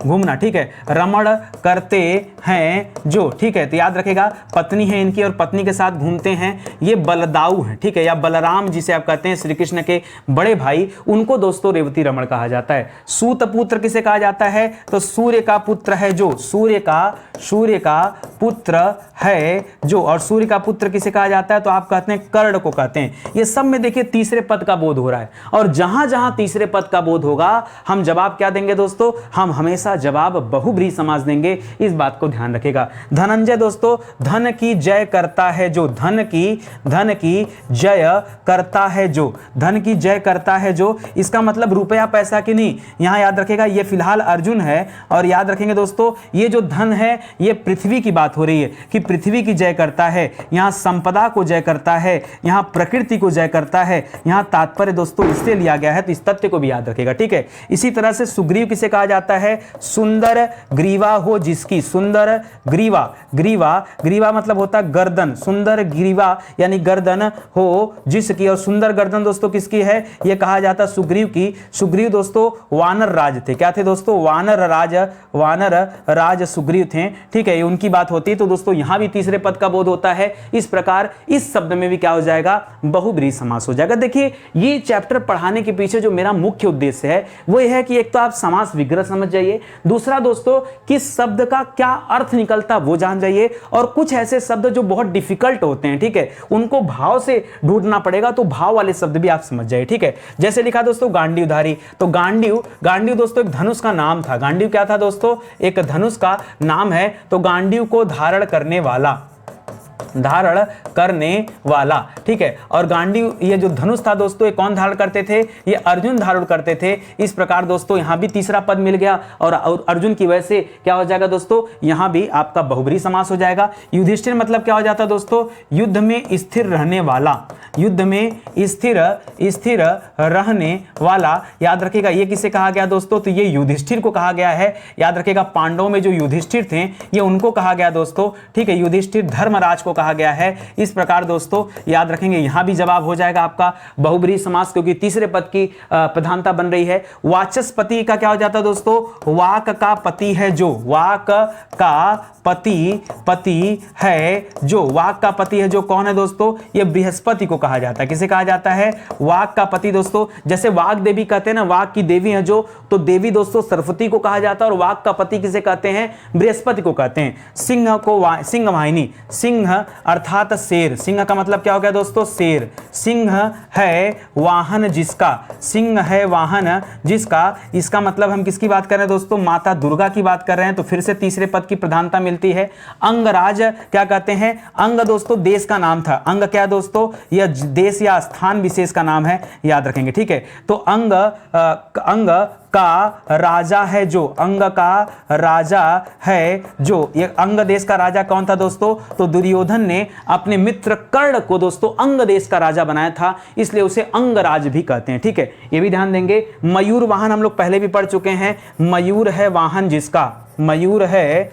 घूमना, ठीक है। रमण करते हैं जो, ठीक है। तो याद रखेगा, पत्नी है इनकी और पत्नी के साथ घूमते हैं, ये बलदाऊ है, ठीक है। या बलराम जिसे आप कहते हैं, श्री कृष्ण के बड़े भाई, उनको दोस्तों रेवती रमण कहा जाता है। सूत पुत्र किसे कहा जाता है? तो सूर्य का पुत्र है जो, सूर्य का पुत्र है जो। और सूर्य का पुत्र किसे कहा जाता है? तो आप कहते हैं कर्ण को कहते हैं। ये सब में देखिए तीसरे पद का बोध हो रहा है, और जहां जहां तीसरे पद का बोध होगा हम जवाब क्या देंगे दोस्तों? हम हमेशा जवाब बहुब्रीहि समास देंगे, इस बात को ध्यान रखेगा। धनंजय दोस्तों, धन की जय करता है जो, धन की जय करता है जो, धन की जय करता है जो, इसका मतलब रुपया पैसा की नहीं। यहां याद रखेगा, ये फिलहाल अर्जुन है, और याद रखेंगे दोस्तों ये जो धन है ये पृथ्वी की बात हो रही है कि पृथ्वी की जय करता है, यहां संपदा को जय करता है, यहां प्रकृति को जय करता करता है, यहाँ तात्पर्य दोस्तों इससे लिया गया है, तो इस तथ्य को भी याद रखेगा, ठीक है। इसी तरह से सुग्रीव किसे कहा जाता है, सुंदर ग्रीवा हो जिसकी, सुंदर ग्रीवा, ग्रीवा ग्रीवा मतलब होता है गर्दन, सुंदर ग्रीवा यानी गर्दन हो जिसकी, और सुंदर गर्दन दोस्तों किसकी है, यह कहा जाता सुग्रीव की। सुग्रीव दोस्तों वानर राज थे, क्या थे दोस्तों, वानर राज सुग्रीव थे, ठीक है, ये उनकी बात होती है। तो दोस्तों यहां भी तीसरे पद का बोध होता है। इस प्रकार इस शब्द में भी क्या हो जाएगा, बहुब्रीहि समास हो जाएगा। देखिए ये चैप्टर पढ़ाने के पीछे जो मेरा मुख्य उद्देश्य है वो यह है कि एक तो आप समास विग्रह समझ जाइए, दूसरा दोस्तों किस शब्द का क्या अर्थ निकलता वो जान जाइए, और कुछ ऐसे शब्द जो बहुत डिफिकल्ट होते हैं, ठीक है, उनको भाव से ढूंढना पड़ेगा, तो भाव वाले शब्द भी आप समझ जाइए, ठीक है। जैसे लिखा दोस्तों गांडीवधारी, तो गांडीव दोस्तों एक धनुष का नाम था। गांडीव क्या था दोस्तों, एक धनुष का नाम है। तो गांडीव को धारण करने वाला, ठीक है। और गांडीव ये जो धनुष था दोस्तों ये कौन धारण करते थे, ये अर्जुन धारण करते थे। इस प्रकार दोस्तों यहां भी तीसरा पद मिल गया, और अर्जुन की वजह से क्या हो जाएगा दोस्तों, यहां भी आपका बहुब्रीहि समास हो जाएगा। युधिष्ठिर मतलब क्या हो जाता दोस्तों, युद्ध में स्थिर रहने वाला, युद्ध में स्थिर रहने वाला। याद रखिएगा ये किसे कहा गया दोस्तों, तो ये युधिष्ठिर को कहा गया है। याद रखिएगा पांडवों में जो युधिष्ठिर थे ये उनको कहा गया दोस्तों, ठीक है, युधिष्ठिर धर्मराज को कहा गया है। इस प्रकार दोस्तों याद रखेंगे, यहां भी जवाब हो जाएगा आपका बहुब्रीहि समास, क्योंकि तीसरे पद की प्रधानता बन रही है। वाचस्पति का क्या हो जाता दोस्तों, वाक का पति है जो, वाक का पति है जो, वाक का पति है जो कौन है दोस्तों, ये बृहस्पति को कहा जाता है। किसे कहा जाता है, वाक का पति दोस्तों। जैसे वाक देवी कहते हैं ना, वाक की देवी है जो, तो देवी दोस्तों सरस्वती को कहा जाता है, और वाक का पति किसे कहते हैं, बृहस्पति को कहते हैं। सिंह को सिंह वाहिनी, सिंह अर्थात शेर, सिंह का मतलब क्या हो गया दोस्तों, शेर। सिंह है वाहन जिसका, सिंह है वाहन जिसका, इसका मतलब हम किसकी बात कर रहे हैं दोस्तों, माता दुर्गा की बात कर रहे हैं। तो फिर से तीसरे पद की प्रधानता मिलती है। अंगराज क्या कहते हैं, अंग दोस्तों देश का नाम था। अंग क्या दोस्तों, यह देश या स्थान विशेष का नाम है, याद रखेंगे, ठीक है। तो अंग का राजा है जो, अंग का राजा है जो, ये अंग देश का राजा कौन था दोस्तों, तो दुर्योधन ने अपने मित्र कर्ण को दोस्तों अंग देश का राजा बनाया था, इसलिए उसे अंगराज भी कहते हैं, ठीक है, ये भी ध्यान देंगे। मयूर वाहन हम लोग पहले भी पढ़ चुके हैं, मयूर है वाहन जिसका, मयूर है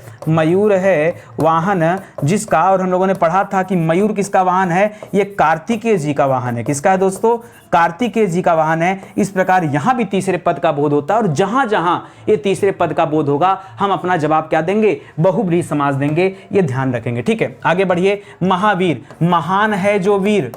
वाहन जिसका, और हम लोगों ने पढ़ा था कि मयूर किसका वाहन है, ये कार्तिकेय जी का वाहन है। किसका है दोस्तों, कार्तिकेय जी का वाहन है। इस प्रकार यहां भी तीसरे पद का बोध होता है, और जहां जहां ये तीसरे पद का बोध होगा हम अपना जवाब क्या देंगे, बहुब्रीहि समास देंगे, ये ध्यान रखेंगे, ठीक है। आगे बढ़िए। महावीर, महान है जो वीर,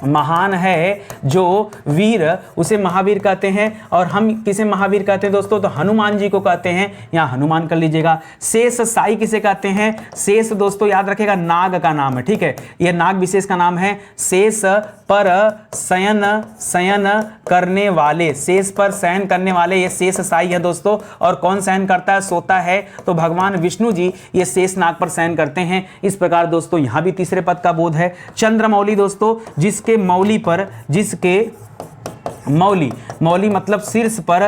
महान है जो वीर, उसे महावीर कहते हैं। और हम किसे महावीर कहते हैं दोस्तों, तो हनुमान जी को कहते हैं, यहां हनुमान कर लीजिएगा। शेष साई किसे कहते हैं, शेष दोस्तों याद रखेगा नाग का नाम है, ठीक है, यह नाग विशेष का नाम है। शेष पर शयन करने वाले, शेष पर शयन करने वाले, ये शेष साई है दोस्तों। और कौन शयन करता है, सोता है, तो भगवान विष्णु जी ये शेष नाग पर शयन करते हैं। इस प्रकार दोस्तों यहां भी तीसरे पद का बोध है। चंद्रमौली दोस्तों, जिसके मौली पर, जिसके मौली मतलब शीर्ष पर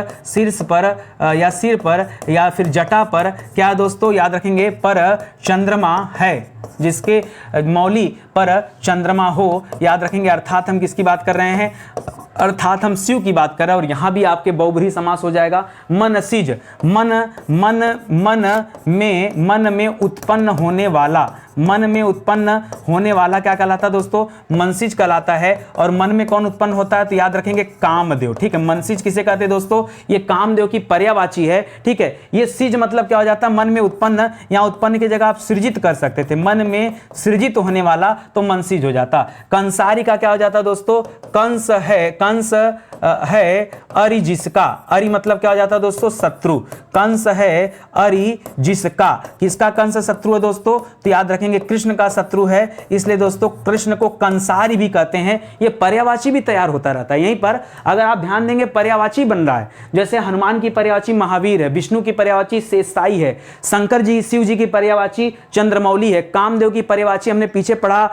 या सिर पर या फिर जटा पर, क्या दोस्तों याद रखेंगे, पर चंद्रमा है, जिसके मौली पर चंद्रमा हो, याद रखेंगे। अर्थात हम किसकी बात कर रहे हैं, अर्थात हम शिव की बात कर रहे हैं, और यहां भी आपके बहुब्रीहि समास हो जाएगा। मनसिज, मन में उत्पन्न होने वाला, मन में उत्पन्न होने वाला क्या कहलाता है दोस्तों, मनसिज कहलाता है। और मन में कौन उत्पन्न होता है, तो याद रखेंगे कामदेव, ठीक है। मनसिज किसे कहते हैं दोस्तों, ये कामदेव की पर्यायवाची है, ठीक है। ये सिज मतलब क्या हो जाता है, मन में उत्पन्न, यहां उत्पन्न की जगह आप सृजित कर सकते थे, मन में सृजित होने वाला, तो मनसिज हो जाता। कंसारी का क्या हो जाता दोस्तों, कंस है अरि जिसका, अरि मतलब क्या हो जाता है दोस्तों, शत्रु। कंस है अरि जिसका, किसका कंस शत्रु है दोस्तों, तो याद रखेंगे कृष्ण का शत्रु है, इसलिए दोस्तों कृष्ण को कंसारी भी कहते हैं। ये पर्यायवाची भी तैयार होता रहता है, यहीं पर अगर आप ध्यान देंगे पर्यायवाची बन रहा है। जैसे हनुमान की पर्यायवाची महावीर है, विष्णु की पर्यायवाची शेषसाई है, शंकर जी शिव जी की पर्यायवाची चंद्रमौली है, कामदेव की पर्यायवाची हमने पीछे पढ़ा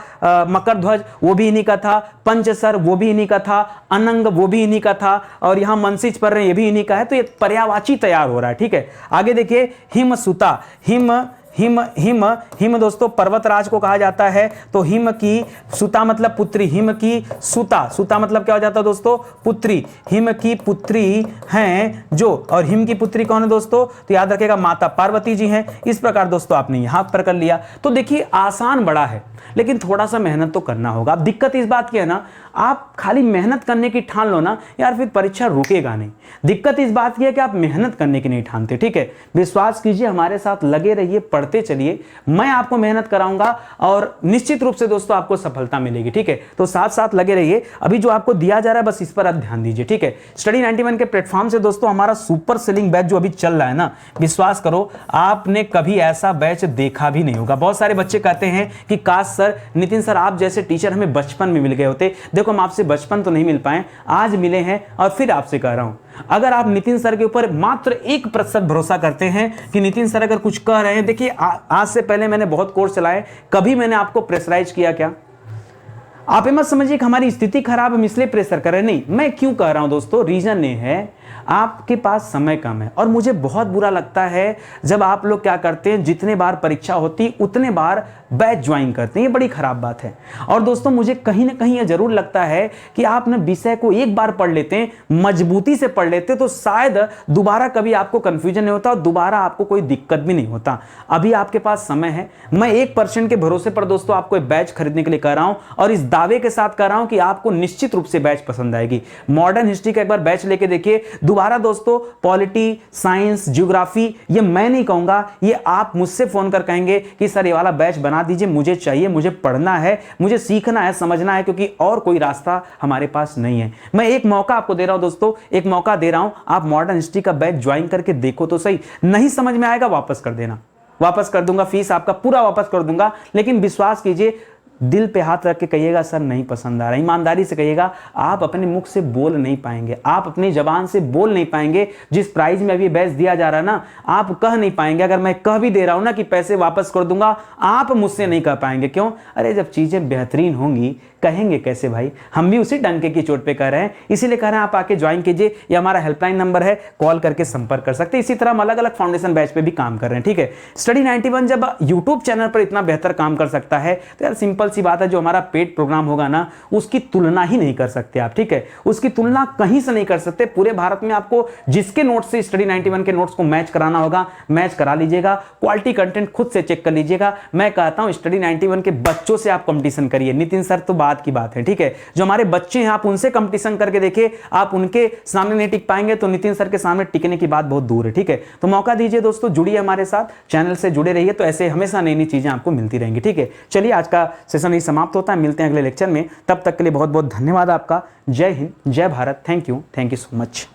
मकर ध्वज, वो भी इन्हीं का था, पंचसर वो भी इन्हीं का था, अनंग वो भी इन्हीं का था, और यहां मनसिज पढ़ रहे हैं ये भी इन्हीं का है। तो ये पर्यायवाची तैयार हो रहा है, ठीक है। आगे देखिए, हिमसुता, हिम हिम हिम दोस्तों पर्वतराज को कहा जाता है। तो हिम की सुता मतलब पुत्री, हिम की सुता, सुता मतलब क्या हो जाता है दोस्तों, पुत्री। हिम की पुत्री हैं जो, और हिम की पुत्री कौन है दोस्तों, तो याद रखिएगा माता पार्वती जी हैं। इस प्रकार दोस्तों आपने यहां पर कर लिया। तो देखिए आसान बड़ा है, लेकिन थोड़ा सा मेहनत तो करना होगा। अब दिक्कत इस बात की है ना, आप खाली मेहनत करने की ठान लो ना यार, फिर परीक्षा रुकेगा नहीं। दिक्कत इस बात की है कि आप मेहनत करने की नहीं ठानते। ठीक है, विश्वास कीजिए, हमारे साथ लगे रहिए, पढ़ते चलिए, मैं आपको मेहनत कराऊंगा और निश्चित रूप से दोस्तों आपको सफलता मिलेगी। ठीक है, तो साथ साथ लगे रहिए। अभी जो आपको दिया जा रहा है बस इस पर आप ध्यान दीजिए। ठीक है, स्टडी 91 के प्लेटफॉर्म से दोस्तों हमारा सुपर सेलिंग बैच जो अभी चल रहा है ना, विश्वास करो आपने कभी ऐसा बैच देखा भी नहीं होगा। बहुत सारे बच्चे कहते हैं कि काश सर, नितिन सर आप जैसे टीचर हमें बचपन में मिल गए होते। देखो हम आपसे बचपन तो नहीं मिल पाए, आज मिले हैं और फिर आपसे कह रहा हूं, अगर आप नितिन सर के ऊपर मात्र 1% भरोसा करते हैं कि नितिन सर अगर कुछ कह रहे हैं, देखिए आज से पहले मैंने बहुत कोर्स चलाए, कभी मैंने आपको प्रेशराइज किया क्या? आप ये मत समझिए कि हमारी स्थिति खराब हम इसलिए प्रेशर कर रहे हैं, नहीं। मैं क्यों कह रहा हूं दोस्तों, रीजन ये है आपके पास समय कम है। और मुझे बहुत बुरा लगता है जब आप लोग क्या करते हैं, जितने बार परीक्षा होती उतने बार बैच ज्वाइन करते हैं, ये बड़ी खराब बात है। और दोस्तों मुझे कहीं ना कहीं ये जरूर लगता है कि आप ना विषय को एक बार पढ़ लेते हैं, मजबूती से पढ़ लेते तो शायद दोबारा कभी आपको कंफ्यूजन नहीं होता और दोबारा आपको कोई दिक्कत भी नहीं होता। अभी आपके पास समय है, मैं 1% के भरोसे पर दोस्तों आपको बैच खरीदने के लिए कह रहा हूं और इस दावे के साथ कह रहा हूं कि आपको निश्चित रूप से बैच पसंद आएगी। मॉडर्न हिस्ट्री का एक बार बैच लेके देखिए, दोबारा दोस्तों पॉलिटी, साइंस, ज्योग्राफी, ये मैं नहीं कहूंगा, ये आप मुझसे फोन कर कहेंगे कि सर ये वाला बैच बना दीजिए, मुझे चाहिए, मुझे पढ़ना है, मुझे सीखना है, समझना है, क्योंकि और कोई रास्ता हमारे पास नहीं है। मैं एक मौका आपको दे रहा हूं दोस्तों, एक मौका दे रहा हूं, आप मॉडर्न हिस्ट्री का बैच ज्वाइन करके देखो तो सही। नहीं समझ में आएगा वापस कर देना, वापस कर दूंगा, फीस आपका पूरा वापस कर दूंगा। लेकिन विश्वास कीजिए, दिल पे हाथ रख के कहिएगा सर नहीं पसंद आ रहा, ईमानदारी से कहिएगा, आप अपने मुख से बोल नहीं पाएंगे, आप अपनी जबान से बोल नहीं पाएंगे। जिस प्राइस में अभी बैच दिया जा रहा है ना, आप कह नहीं पाएंगे। अगर मैं कह भी दे रहा हूं ना कि पैसे वापस कर दूंगा, आप मुझसे नहीं कह पाएंगे। क्यों? अरे जब चीजें बेहतरीन होंगी कहेंगे कैसे भाई? हम भी उसी डंके की चोट पे कह रहे हैं, इसीलिए कह रहे हैं आप आके ज्वाइन कीजिए। ये हमारा हेल्पलाइन नंबर है, कॉल करके संपर्क कर सकते हैं। इसी तरह हम अलग अलग फाउंडेशन बैच पे भी काम कर रहे हैं। ठीक है, स्टडी 91 जब यूट्यूब चैनल पर इतना बेहतर काम कर सकता है तो यार सिंपल सी बात है, जो हमारा पेड प्रोग्राम होगा ना, उसकी तुलना ही नहीं कर सकते आप। ठीक है, उसकी तुलना कहीं से नहीं कर सकते। पूरे भारत में आपको जिसके नोट्स से स्टडी 91 के नोट्स को मैच कराना होगा, मैच करा लीजिएगा। क्वालिटी कंटेंट खुद से चेक कर लीजिएगा। मैं कहता हूं स्टडी 91 के बच्चों से आप कंपटीशन करिए। नितिन सर तो बात की बात है, ठीक है, जो हमारे बच्चे हैं आप उनसे कंपटीशन करके देखिए, आप उनके सामने नहीं टिक पाएंगे तो नितिन सर के सामने टिकने की बात बहुत दूर है। ठीक है, तो मौका दीजिए दोस्तों, जुड़िए हमारे साथ, चैनल से जुड़े रहिए, तो ऐसे हमेशा नई नई चीजें आपको मिलती रहेंगी। ठीक है, चलिए आज का सेशन यही समाप्त होता है, मिलते हैं अगले लेक्चर में। तब तक के लिए बहुत बहुत धन्यवाद आपका। जय हिंद, जय Bharat, thank you so much.